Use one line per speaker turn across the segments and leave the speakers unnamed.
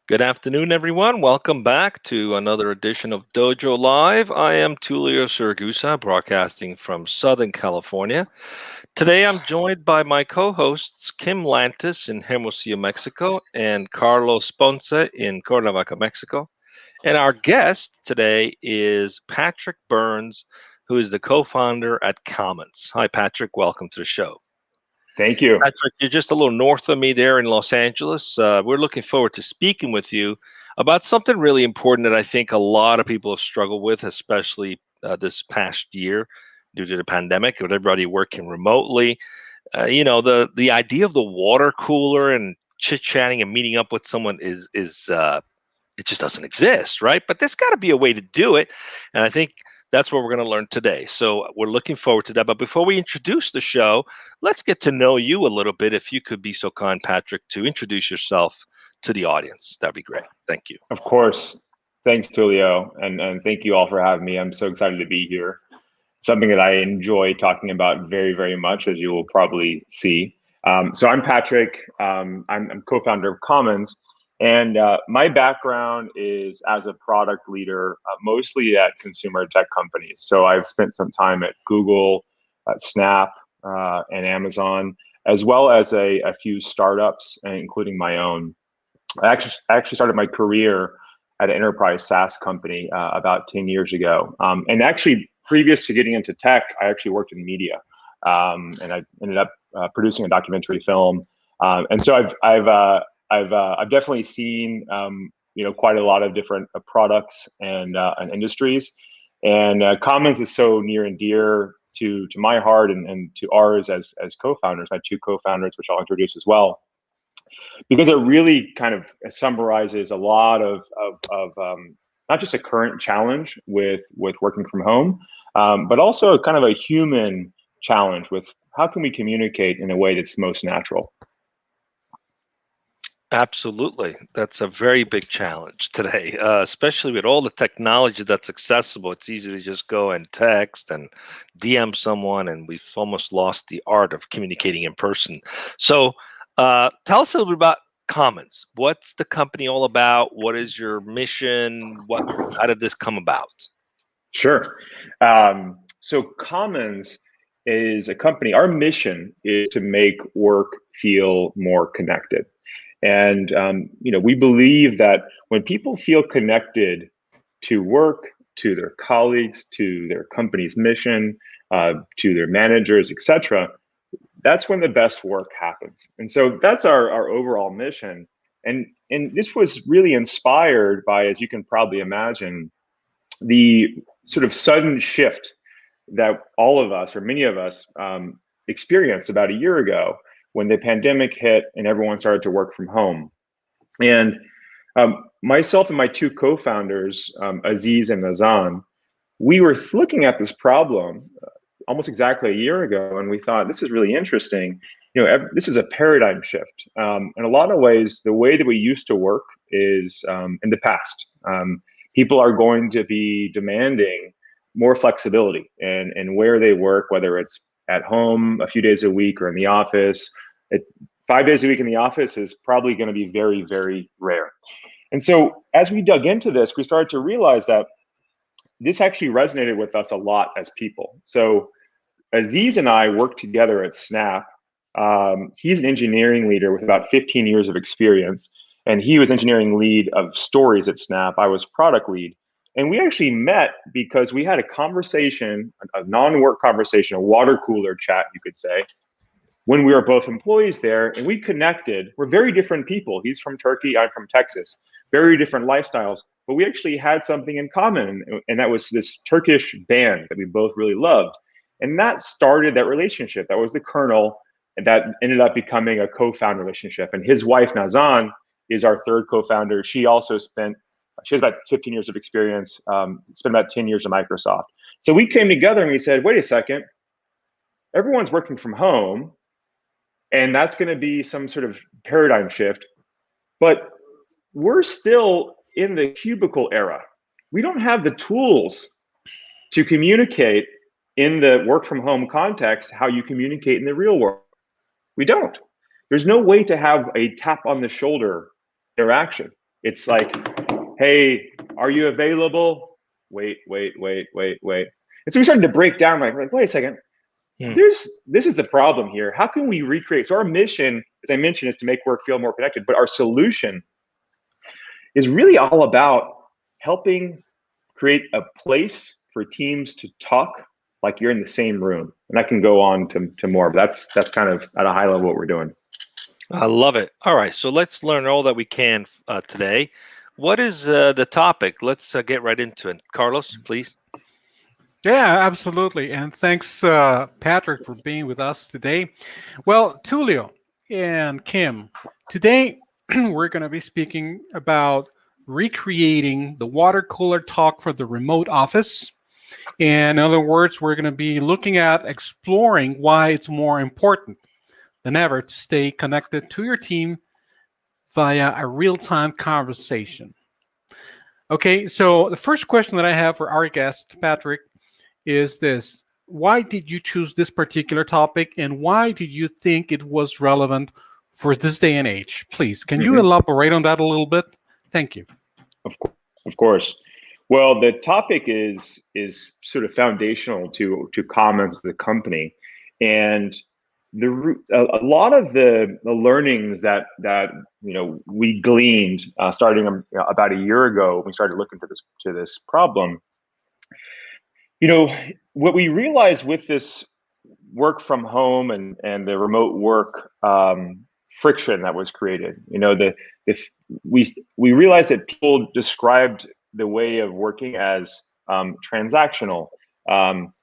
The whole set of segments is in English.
Good afternoon, everyone. Welcome back to another edition of Dojo Live. I am Tulio Siragusa, broadcasting from Southern California. Today, I'm joined by my co-hosts Kim Lantis in Hermosillo, Mexico, and Carlos Ponce in Cuernavaca, Mexico. And our guest today is Patrick Burns, who is the co-founder at Commons. Hi, Patrick. Welcome to the show.
Thank you.
Patrick, you're just a little north of me there in Los Angeles. We're looking forward to speaking with you about something really important that I think a lot of people have struggled with, especially this past year due to the pandemic, with everybody working remotely. The idea of the water cooler and chit chatting and meeting up with someone is it just doesn't exist, right? But there's got to be a way to do it, and I think that's what we're going to learn today. So we're looking forward to that. But before we introduce the show, let's get to know you a little bit. If you could be so kind, Patrick, to introduce yourself to the audience, that'd be great. Thank you.
Of course. Thanks, Tulio. And thank you all for having me. I'm so excited to be here. Something that I enjoy talking about very, very much, as you will probably see. So I'm Patrick. I'm co-founder of Commons. And my background is as a product leader, mostly at consumer tech companies. So I've spent some time at Google, Snap, and Amazon, as well as a few startups, including my own. I actually started my career at an enterprise SaaS company about 10 years ago. And actually, previous to getting into tech, I actually worked in media, and I ended up producing a documentary film. And so I've definitely seen quite a lot of different products and industries. And Commons is so near and dear to my heart and to ours as co-founders, my two co-founders, which I'll introduce as well, because it really kind of summarizes a lot of not just a current challenge with working from home, but also kind of a human challenge with how can we communicate in a way that's most natural.
Absolutely. That's a very big challenge today, especially with all the technology that's accessible. It's easy to just go and text and DM someone, and we've almost lost the art of communicating in person. So tell us a little bit about Commons. What's the company all about? What is your mission? How did this come about?
Sure. So Commons is a company. Our mission is to make work feel more connected. And we believe that when people feel connected to work, to their colleagues, to their company's mission, to their managers, etc., that's when the best work happens. And so that's our overall mission. And this was really inspired by, as you can probably imagine, the sort of sudden shift that all of us, or many of us, experienced about a year ago when the pandemic hit and everyone started to work from home. And myself and my two co-founders, Aziz and Nazan, we were looking at this problem almost exactly a year ago, and we thought, this is really interesting. This is a paradigm shift. In a lot of ways, the way that we used to work is in the past. People are going to be demanding more flexibility in where they work, whether it's at home a few days a week or in the office. 5 days a week in the office is probably going to be very, very rare. And so as we dug into this, we started to realize that this actually resonated with us a lot as people. So Aziz and I worked together at Snap. He's an engineering leader with about 15 years of experience, and he was engineering lead of stories at Snap. I was product lead. And we actually met because we had a conversation, a non-work conversation, a water cooler chat, you could say, when we were both employees there, and we connected. We're very different people. He's from Turkey, I'm from Texas, very different lifestyles, but we actually had something in common, and that was this Turkish band that we both really loved. And that started that relationship. That was the kernel, and that ended up becoming a co-founder relationship. And his wife, Nazan, is our third co-founder. She has about 15 years of experience, spent about 10 years at Microsoft. So we came together and we said, wait a second, everyone's working from home, and that's going to be some sort of paradigm shift. But we're still in the cubicle era. We don't have the tools to communicate in the work from home context how you communicate in the real world. We don't. There's no way to have a tap on the shoulder interaction. It's like, hey, are you available? Wait. And so we started to break down, like wait a second, this is the problem here. How can we recreate? So our mission, as I mentioned, is to make work feel more connected, but our solution is really all about helping create a place for teams to talk like you're in the same room. And I can go on to more, but that's kind of at a high level what we're doing.
I love it. All right, so let's learn all that we can today. What is the topic? Let's get right into it. Carlos, please.
Yeah, absolutely. And thanks, Patrick, for being with us today. Well, Tulio and Kim, today we're going to be speaking about recreating the water cooler talk for the remote office. In other words, we're going to be looking at exploring why it's more important than ever to stay connected to your team via a real-time conversation. Okay, so the first question that I have for our guest, Patrick, is this. Why did you choose this particular topic, and why did you think it was relevant for this day and age? Please, can you elaborate on that a little bit? Thank you.
Of course. Well, the topic is sort of foundational to Commons, the company, and a lot of the learnings that we gleaned starting about a year ago when we started looking to this problem. What we realized with this work from home and the remote work friction that was created, we realized that people described the way of working as transactional.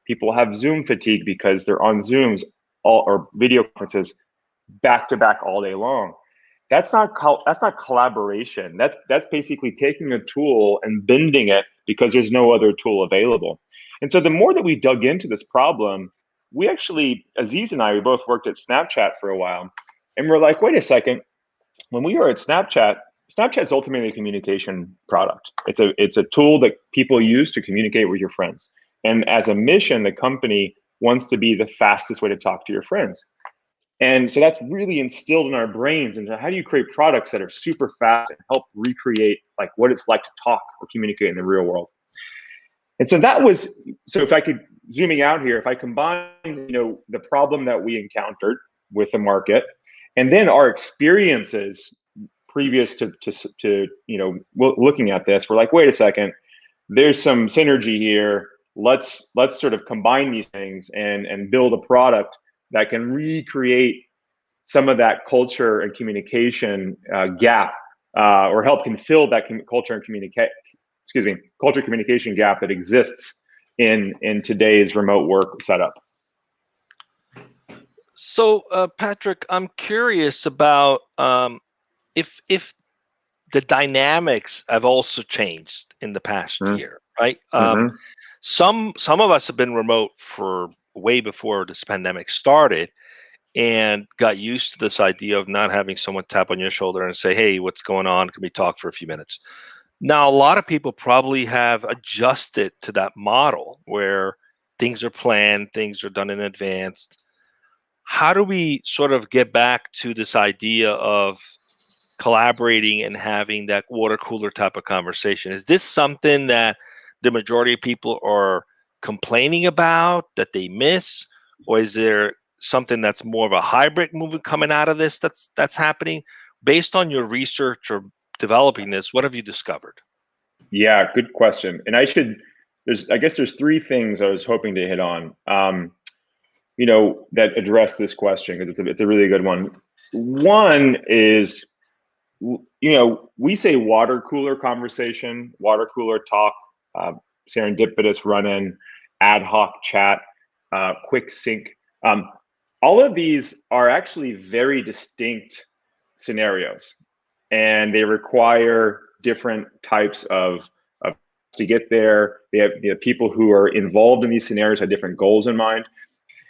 People have Zoom fatigue because they're on Zooms or video conferences back to back all day long. That's not collaboration. That's basically taking a tool and bending it because there's no other tool available. And so the more that we dug into this problem, we actually, Aziz and I, we both worked at Snapchat for a while, and we're like, wait a second. When we were at Snapchat's ultimately a communication product. It's a tool that people use to communicate with your friends. And as a mission, the company wants to be the fastest way to talk to your friends. And so that's really instilled in our brains. And how do you create products that are super fast and help recreate like what it's like to talk or communicate in the real world? And so if I could, zooming out here, if I combine, the problem that we encountered with the market and then our experiences previous to looking at this, we're like, wait a second, there's some synergy here. Let's sort of combine these things and build a product that can recreate some of that culture and communication gap, or help can fill that culture communication gap that exists in today's remote work setup.
So, Patrick, I'm curious about if the dynamics have also changed in the past year, right? Some of us have been remote for way before this pandemic started and got used to this idea of not having someone tap on your shoulder and say, hey, what's going on? Can we talk for a few minutes? Now, a lot of people probably have adjusted to that model where things are planned, things are done in advance. How do we sort of get back to this idea of collaborating and having that water cooler type of conversation? Is this something that the majority of people are complaining about, that they miss, or is there something that's more of a hybrid movement coming out of this that's happening? Based on your research or developing this, what have you discovered?
Yeah, good question. And I guess there's three things I was hoping to hit on, that address this question, because it's a really good one. One is, we say water cooler conversation, water cooler talk, serendipitous run-in, ad hoc chat, quick sync. All of these are actually very distinct scenarios, and they require different types of to get there. They have people who are involved in these scenarios have different goals in mind.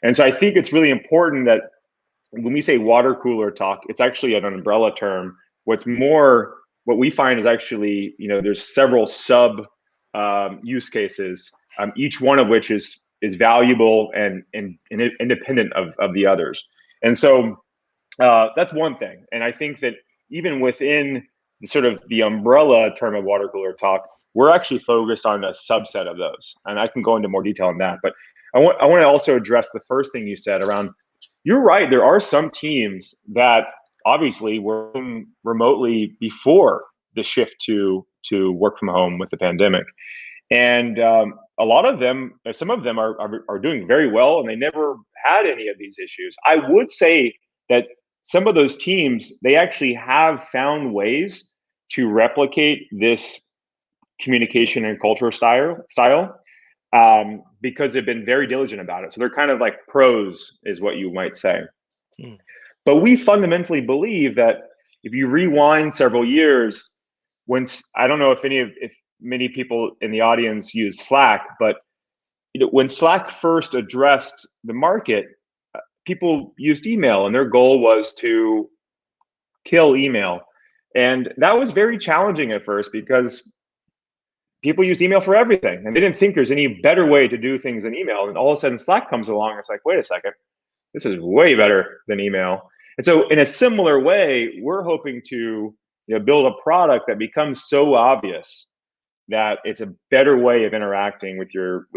And so I think it's really important that when we say water cooler talk, it's actually an umbrella term. What we find is actually, there's several sub use cases, each one of which is valuable and independent of the others. And so that's one thing. And I think that even within sort of the umbrella term of water cooler talk, we're actually focused on a subset of those, and I can go into more detail on that. But I want to also address the first thing you said around. You're right. There are some teams that obviously were remotely before the shift to work from home with the pandemic, and a lot of them, some of them are doing very well, and they never had any of these issues. I would say that some of those teams, they actually have found ways to replicate this communication and culture style because they've been very diligent about it. So they're kind of like pros, is what you might say. But we fundamentally believe that if you rewind several years, I don't know if many people in the audience use Slack, but when Slack first addressed the market, people used email, and their goal was to kill email. And that was very challenging at first because people use email for everything, and they didn't think there's any better way to do things than email. And all of a sudden Slack comes along, and it's like, wait a second, this is way better than email. And so in a similar way, we're hoping to build a product that becomes so obvious that it's a better way of interacting with your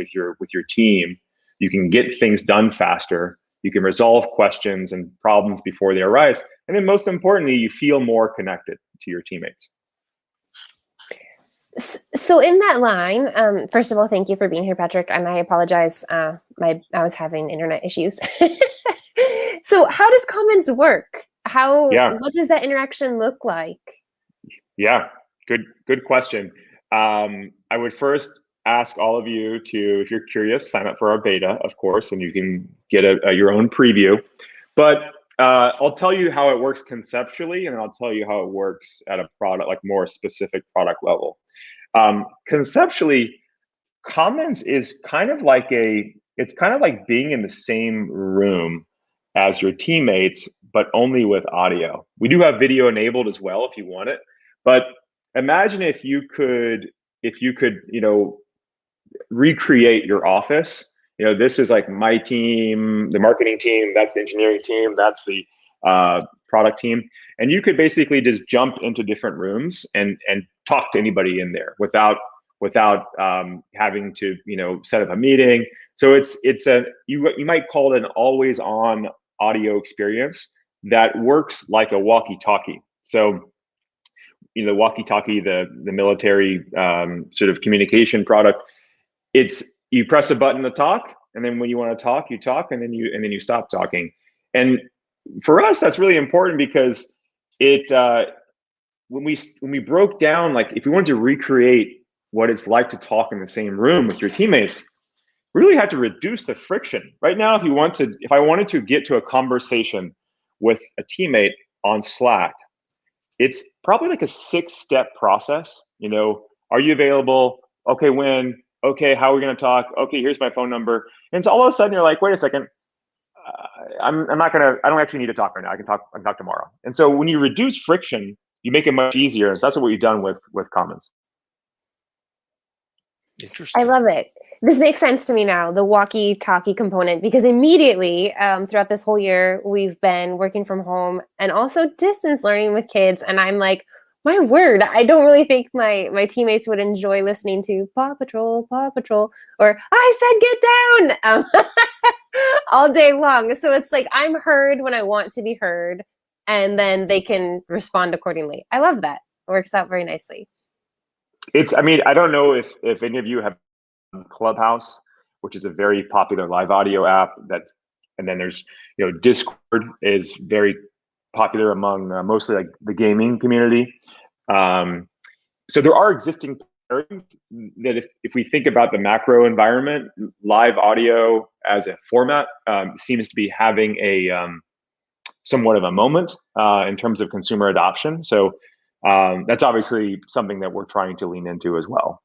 team. You can get things done faster. You can resolve questions and problems before they arise. And then most importantly, you feel more connected to your teammates.
So in that line, first of all, thank you for being here, Patrick. And I apologize. I was having internet issues. So how does Commons work? What does that interaction look like? Yeah,
good question. I would first ask all of you to, if you're curious, sign up for our beta, of course, and you can get your own preview. But I'll tell you how it works conceptually, and then I'll tell you how it works at a product, like more specific product level. Conceptually, Commons is kind of like being in the same room as your teammates, but only with audio. We do have video enabled as well if you want it, but imagine if you could, recreate your office. This is like my team, the marketing team, that's the engineering team, that's the product team. And you could basically just jump into different rooms and talk to anybody in there without having to, set up a meeting. So you might call it an always on audio experience that works like a walkie-talkie. So the walkie-talkie, the military sort of communication product, you press a button to talk, and then when you want to talk, you talk, and then you stop talking. And for us, that's really important because when we broke down, like if we wanted to recreate what it's like to talk in the same room with your teammates, we really had to reduce the friction. Right now, if I wanted to get to a conversation with a teammate on Slack, it's probably like a 6-step process. Are you available? Okay, when? Okay, how are we going to talk? Okay, here's my phone number. And so all of a sudden you're like, wait a second, I don't actually need to talk right now. I can talk tomorrow. And so when you reduce friction, you make it much easier. And so that's what we've done with Commons.
Interesting.
I love it. This makes sense to me now, the walkie-talkie component, because immediately throughout this whole year, we've been working from home and also distance learning with kids. And I'm like, my word, I don't really think my teammates would enjoy listening to Paw Patrol, or I said get down all day long. So it's like I'm heard when I want to be heard, and then they can respond accordingly. I love that. It works out very nicely.
I don't know if any of you have Clubhouse, which is a very popular live audio app. And then there's, Discord is very popular among mostly like the gaming community. So there are existing pairings that if we think about the macro environment, live audio as a format seems to be having a somewhat of a moment in terms of consumer adoption. So that's obviously something that we're trying to lean into as well.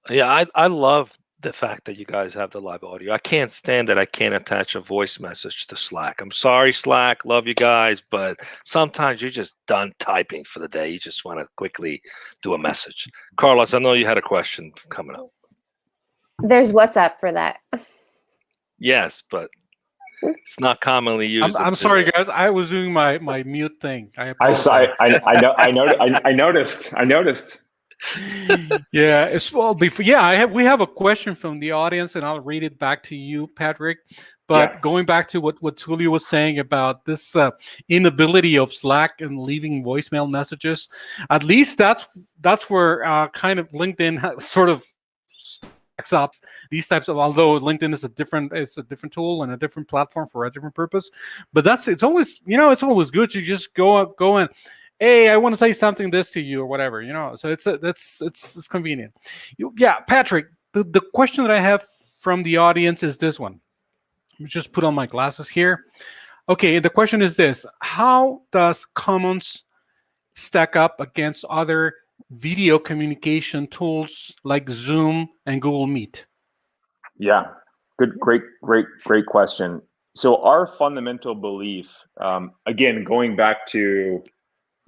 Yeah, I love the fact that you guys have the live audio. I can't stand that I can't attach a voice message to Slack. I'm sorry, Slack. Love you guys, but sometimes you're just done typing for the day. You just want to quickly do a message. Carlos, I know you had a question coming up.
There's WhatsApp for that.
Yes, but It's not commonly used.
I'm sorry, guys. I was doing my mute thing. I apologize.
I noticed.
Yeah, it's well before. Yeah, we have a question from the audience, and I'll read it back to you, Patrick. But
Yeah.
going back to what Tulio was saying about this inability of Slack and leaving voicemail messages, at least that's where kind of LinkedIn sort of stacks up these types of. Although LinkedIn is a different tool and a different platform for a different purpose, but it's always it's always good to just go and. Hey, I want to say something this to you or whatever, So it's convenient. Yeah, Patrick, the question that I have from the audience is this one. Let me just put on my glasses here. Okay, the question is this: how does Commons stack up against other video communication tools like Zoom and Google Meet?
Yeah, great question. So our fundamental belief, again, going back to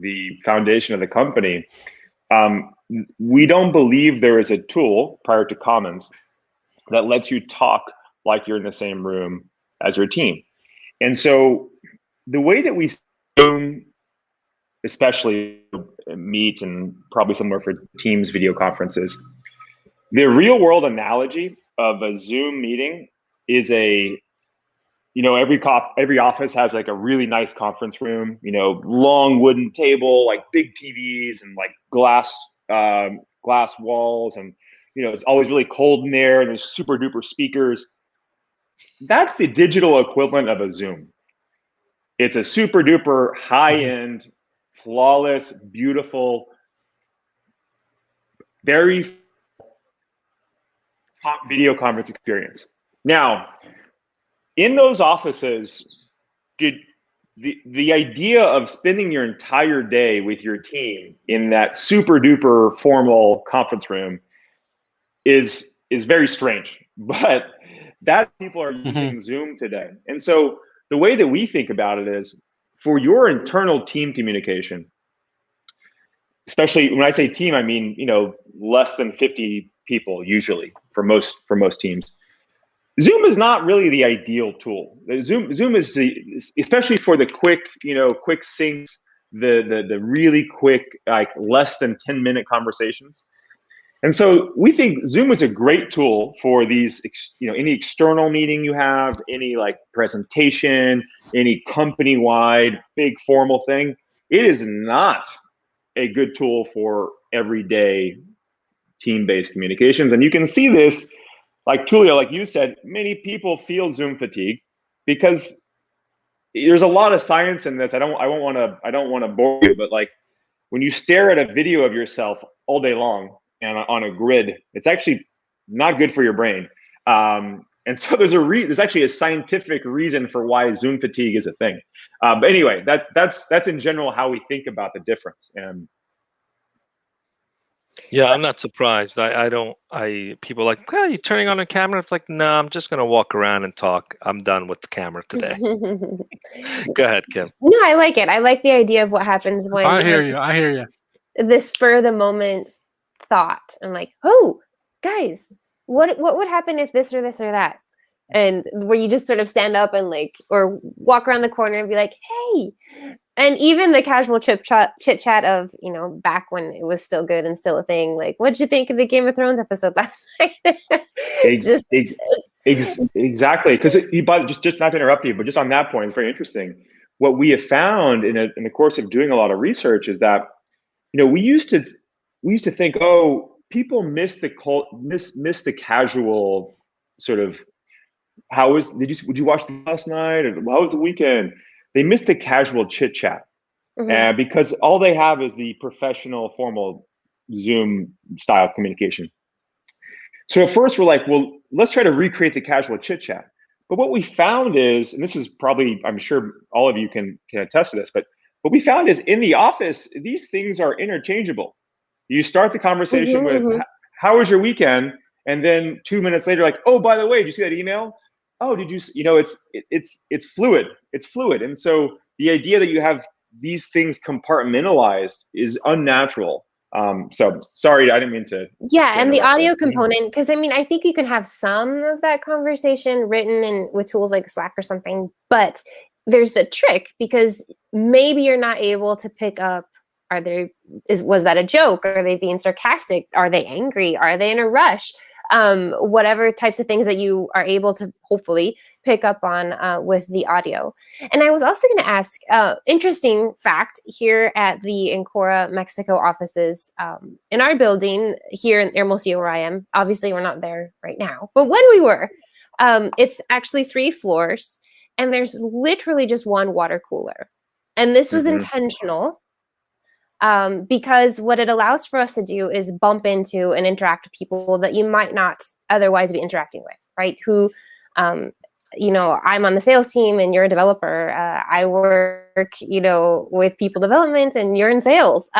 the foundation of the company, we don't believe there is a tool prior to Commons that lets you talk like you're in the same room as your team. And so the way that we Zoom, especially Meet and probably somewhere for Teams video conferences, the real world analogy of a Zoom meeting is every office has like a really nice conference room, long wooden table, like big TVs and like glass walls, and it's always really cold in there, and there's super duper speakers. That's the digital equivalent of a Zoom. It's a super duper high end, flawless, beautiful, very top video conference experience. Now, in those offices, the idea of spending your entire day with your team in that super duper formal conference room is very strange, but that people are using Zoom today. And so the way that we think about it is, for your internal team communication, especially when I say team, I mean, less than 50 people usually for most teams. Zoom is not really the ideal tool. Zoom is especially for the quick syncs, the really quick, like less than 10-minute conversations. And so we think Zoom is a great tool for these, any external meeting you have, any like presentation, any company-wide big formal thing. It is not a good tool for everyday team-based communications. And you can see this, like Tulio, like you said, many people feel Zoom fatigue because there's a lot of science in this. I don't want to bore you, but like when you stare at a video of yourself all day long and on a grid, it's actually not good for your brain. And so there's actually a scientific reason for why Zoom fatigue is a thing. But anyway, that's in general how we think about the difference. And
yeah, I'm not surprised. People are like, well, you turning on a camera? It's like, no, I'm just going to walk around and talk. I'm done with the camera today. Go ahead, Kim.
No, I like it. I like the idea of what happens when
I hear you.
The spur of the moment thought. I'm like, oh, guys, what would happen if this or this or that? And where you just sort of stand up and or walk around the corner and be like, hey. And even the casual chit chat of, back when it was still good and still a thing. Like, what'd you think of the Game of Thrones episode last night?
Exactly. Because just not to interrupt you, but just on that point, it's very interesting. What we have found in the course of doing a lot of research is that, we used to think, oh, people miss the casual sort of, would you watch last night, or how was the weekend? They miss the casual chit chat, because all they have is the professional, formal Zoom style communication. So at first we're like, well, let's try to recreate the casual chit chat. But what we found is, and this is probably, I'm sure all of you can attest to this, but what we found is in the office, these things are interchangeable. You start the conversation with, how was your weekend? And then 2 minutes later, like, oh, by the way, did you see that email? Oh, did you, it's fluid. It's fluid. And so the idea that you have these things compartmentalized is unnatural So sorry, I didn't mean to.
Yeah, and the
interrupt
audio
there.
component, because I mean, I think you can have some of that conversation written in with tools like Slack or something, but there's the trick because maybe you're not able to pick up, was that a joke? Are they being sarcastic? Are they angry? Are they in a rush? Whatever types of things that you are able to hopefully pick up on with the audio. And I was also going to ask, interesting fact here at the Encora Mexico offices, in our building here in Hermosillo where I am, obviously we're not there right now, but when we were, it's actually 3 floors and there's literally just one water cooler. And this was intentional. Because what it allows for us to do is bump into and interact with people that you might not otherwise be interacting with, right? Who, I'm on the sales team and you're a developer. I work, with people development and you're in sales.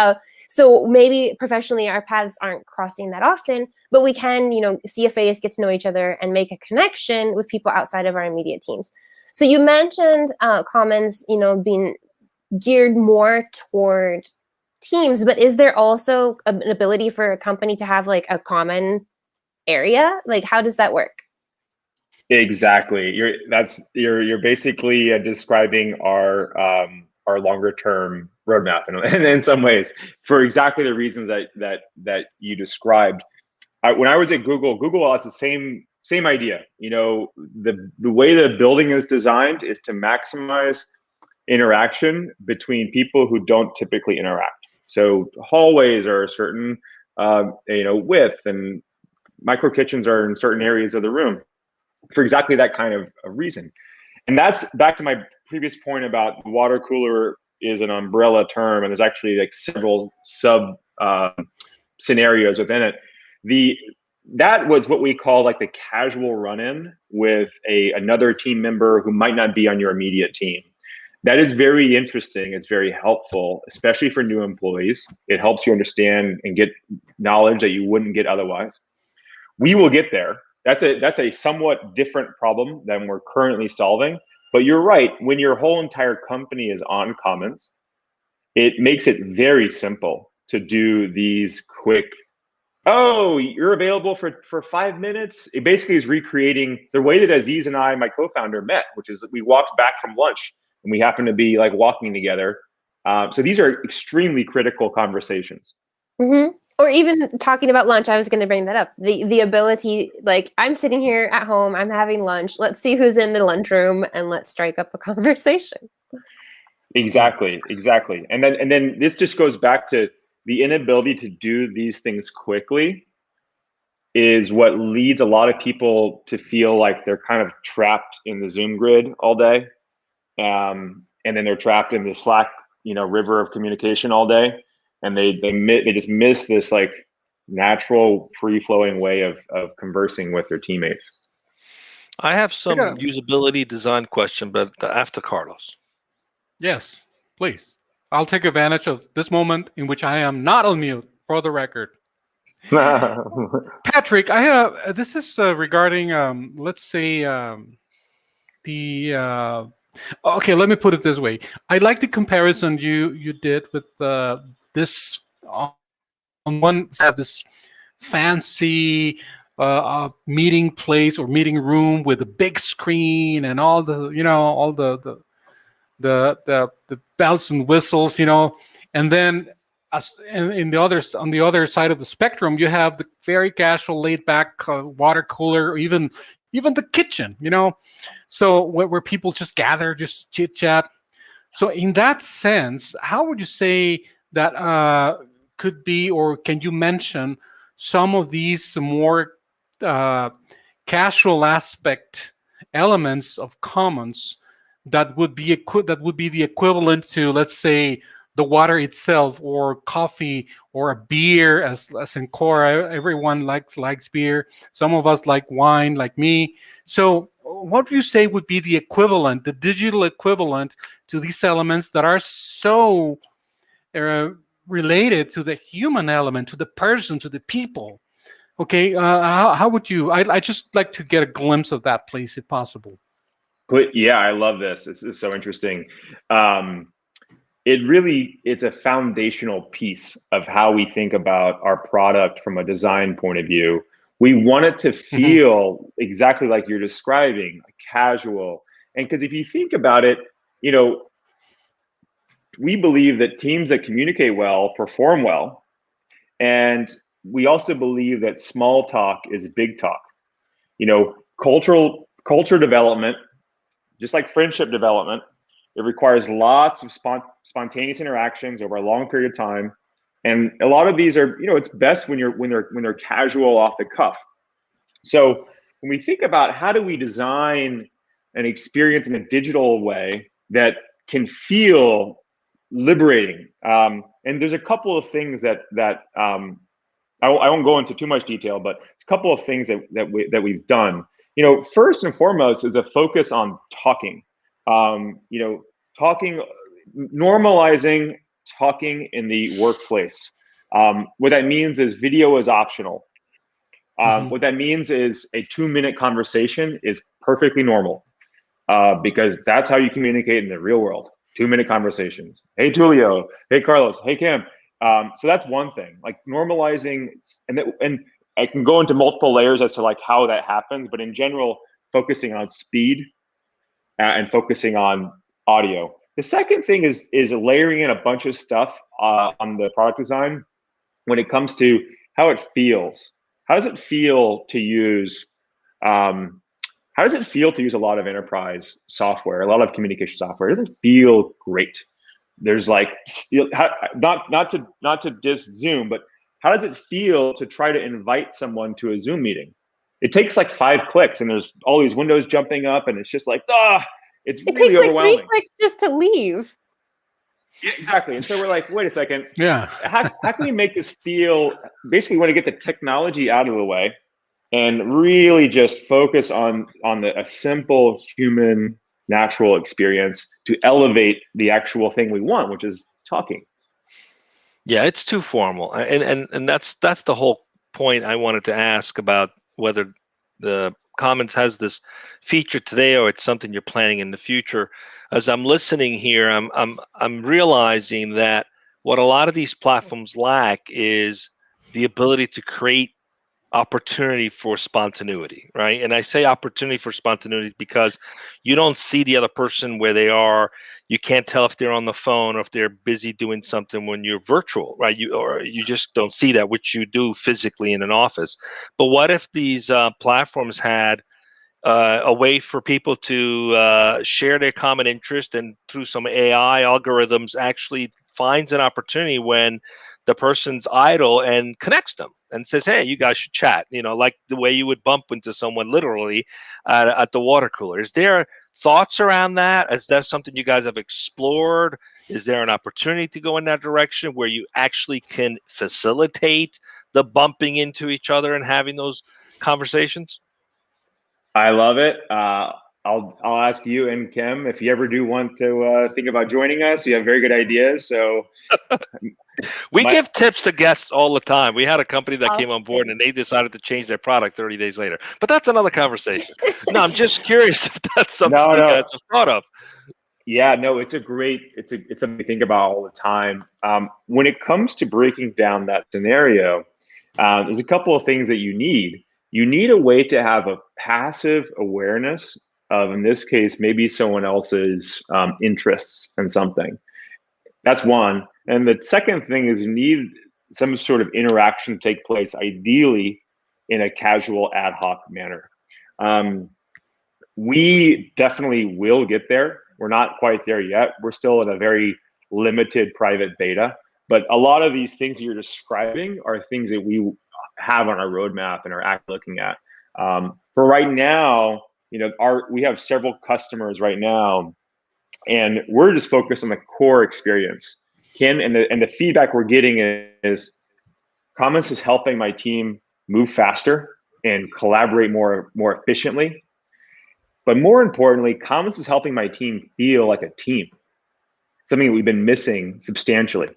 So maybe professionally our paths aren't crossing that often, but we can, see a face, get to know each other and make a connection with people outside of our immediate teams. So you mentioned Commons, being geared more toward teams, but is there also an ability for a company to have like a common area? Like, how does that work?
Exactly. You're basically describing our longer term roadmap in some ways for exactly the reasons that you described. When I was at Google has the same idea. The way the building is designed is to maximize interaction between people who don't typically interact. So hallways are a certain width, and micro kitchens are in certain areas of the room for exactly that kind of reason. And that's back to my previous point about water cooler is an umbrella term, and there's actually like several sub scenarios within it. That was what we call like the casual run-in with another team member who might not be on your immediate team. That is very interesting. It's very helpful, especially for new employees. It helps you understand and get knowledge that you wouldn't get otherwise. We will get there. That's a somewhat different problem than we're currently solving. But you're right. When your whole entire company is on Commons, it makes it very simple to do these quick, oh, you're available for 5 minutes. It basically is recreating the way that Aziz and I, my co-founder, met, which is that we walked back from lunch and we happened to be like walking together. So these are extremely critical conversations.
Mm-hmm. Or even talking about lunch, I was going to bring that up. The ability, like I'm sitting here at home, I'm having lunch. Let's see who's in the lunchroom and let's strike up a conversation.
Exactly. And then this just goes back to the inability to do these things quickly is what leads a lot of people to feel like they're kind of trapped in the Zoom grid all day. And then they're trapped in the Slack, river of communication all day. And they just miss this like natural free flowing way of conversing with their teammates.
I have some usability design question, but after Carlos.
Yes, please. I'll take advantage of this moment in which I am not on mute, for the record. Patrick, I have this is regarding let's say okay, let me put it this way. I like the comparison you did with this on one side, this fancy meeting place or meeting room with a big screen and all the all the bells and whistles, and then on the other side of the spectrum, you have the very casual, laid back water cooler, or even the kitchen, so where people just gather, just chit chat. So in that sense, how would you say that could be, or can you mention some of these more casual aspect elements of Commons that would be the equivalent to, let's say, the water itself, or coffee, or a beer, as in Cora, everyone likes beer. Some of us like wine, like me. So what do you say would be the equivalent, the digital equivalent to these elements that are so related to the human element, to the person, to the people? Okay, how would you, I just like to get a glimpse of that, please, if possible.
Yeah, I love this. This is so interesting. it's a foundational piece of how we think about our product from a design point of view. We want it to feel exactly like you're describing, casual. And because if you think about it, we believe that teams that communicate well perform well. And we also believe that small talk is big talk. Culture development, just like friendship development, it requires lots of spontaneous interactions over a long period of time. And a lot of these are, it's best when they're casual, off the cuff. So when we think about how do we design an experience in a digital way that can feel liberating, and there's a couple of things that I won't go into too much detail, but a couple of things that we've done. First and foremost is a focus on talking. Normalizing talking in the workplace. What that means is video is optional. What that means is a 2-minute conversation is perfectly normal, because that's how you communicate in the real world. 2-minute conversations. Hey, Tulio. Hey, Carlos. Hey, Cam. So that's one thing, like normalizing, and I can go into multiple layers as to like how that happens, but in general, focusing on speed and focusing on audio. The second thing is layering in a bunch of stuff on the product design when it comes to how it feels. How does it feel to use? How does it feel to use a lot of enterprise software, a lot of communication software? It doesn't feel great. There's like not to just Zoom, but how does it feel to try to invite someone to a Zoom meeting? It takes like 5 clicks, and there's all these windows jumping up, and it's just like it's really overwhelming.
It takes like 3 clicks just to leave.
Yeah, exactly. And so we're like, wait a second.
Yeah.
How can we make this feel? Basically, we want to get the technology out of the way and really just focus on a simple human natural experience to elevate the actual thing we want, which is talking.
Yeah, it's too formal, and that's the whole point I wanted to ask about whether the Commons has this feature today or it's something you're planning in the future. As I'm listening here, I'm realizing that what a lot of these platforms lack is the ability to create opportunity for spontaneity, right? And I say opportunity for spontaneity because you don't see the other person where they are. You can't tell if they're on the phone or if they're busy doing something when you're virtual, right? You just don't see that, which you do physically in an office. But what if these platforms had a way for people to share their common interest, and through some AI algorithms actually finds an opportunity when the person's idle and connects them and says, hey, you guys should chat, like the way you would bump into someone literally at the water cooler. Is there thoughts around that? Is that something you guys have explored? Is there an opportunity to go in that direction where you actually can facilitate the bumping into each other and having those conversations?
I love it. I'll ask you and Kim if you ever do want to think about joining us. You have very good ideas. So
we give tips to guests all the time. We had a company that came on board and they decided to change their product 30 days later. But that's another conversation. No, I'm just curious if that's something you guys have thought of.
Yeah, no, it's something to think about all the time. When it comes to breaking down that scenario, there's a couple of things that you need. You need a way to have a passive awareness of, in this case, maybe someone else's interests in something. That's one. And the second thing is you need some sort of interaction to take place, ideally in a casual ad hoc manner. We definitely will get there. We're not quite there yet. We're still in a very limited private beta. But a lot of these things that you're describing are things that we have on our roadmap and are actively looking at. For right now, we have several customers right now, and we're just focused on the core experience. Ken, and the feedback we're getting is Commons is helping my team move faster and collaborate more efficiently. But more importantly, Commons is helping my team feel like a team, something that we've been missing substantially.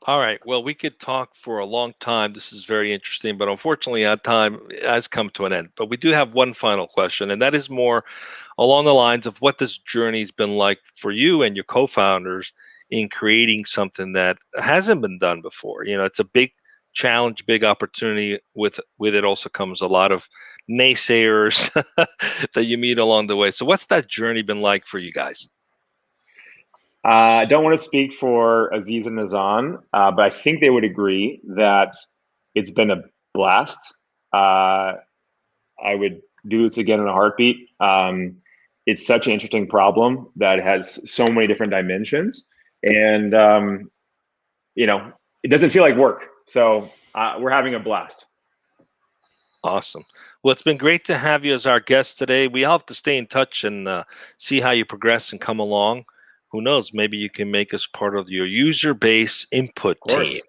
All right. Well, we could talk for a long time. This is very interesting, but unfortunately, our time has come to an end. But we do have one final question, and that is more along the lines of what this journey's been like for you and your co-founders in creating something that hasn't been done before. You know, it's a big challenge, big opportunity. With it also comes a lot of naysayers that you meet along the way. So what's that journey been like for you guys?
I don't want to speak for Aziz and Nazan, but I think they would agree that it's been a blast. I would do this again in a heartbeat. It's such an interesting problem that has so many different dimensions, and you know, it doesn't feel like work. So we're having a blast.
Awesome. Well, it's been great to have you as our guest today. We all have to stay in touch and see how you progress and come along. Who knows? Maybe you can make us part of your user base input team.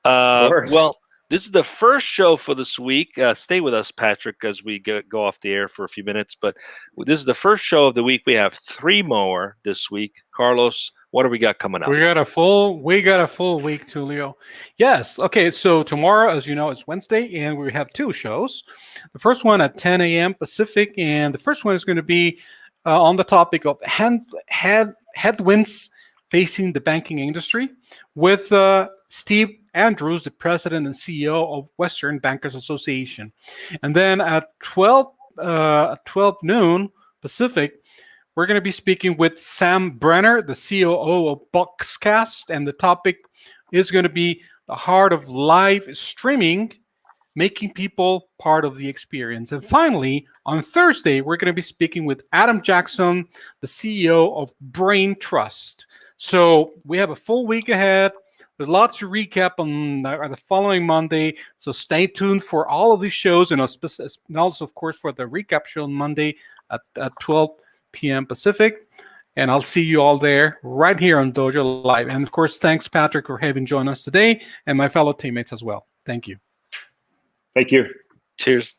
Well, this is the first show for this week. Stay with us, Patrick, as we go off the air for a few minutes. But this is the first show of the week. We have 3 more this week. Carlos, what do we got coming up?
We got a full week, Tulio. Yes. Okay. So tomorrow, as you know, it's Wednesday, and we have 2 shows. The first one at 10 a.m. Pacific, and the first one is going to be on the topic of headwinds facing the banking industry with Steve Andrews, the president and CEO of Western Bankers Association. And then at 12 noon Pacific, we're going to be speaking with Sam Brenner, the COO of Boxcast, and the topic is going to be the heart of live streaming, making people part of the experience. And finally, on Thursday, we're going to be speaking with Adam Jackson, the CEO of Brain Trust. So we have a full week ahead. There's lots to recap on the following Monday. So stay tuned for all of these shows, and also, of course, for the recap show on Monday at 12 p.m. Pacific. And I'll see you all there right here on Dojo Live. And of course, thanks, Patrick, for having joined us today, and my fellow teammates as well. Thank you.
Thank you.
Cheers.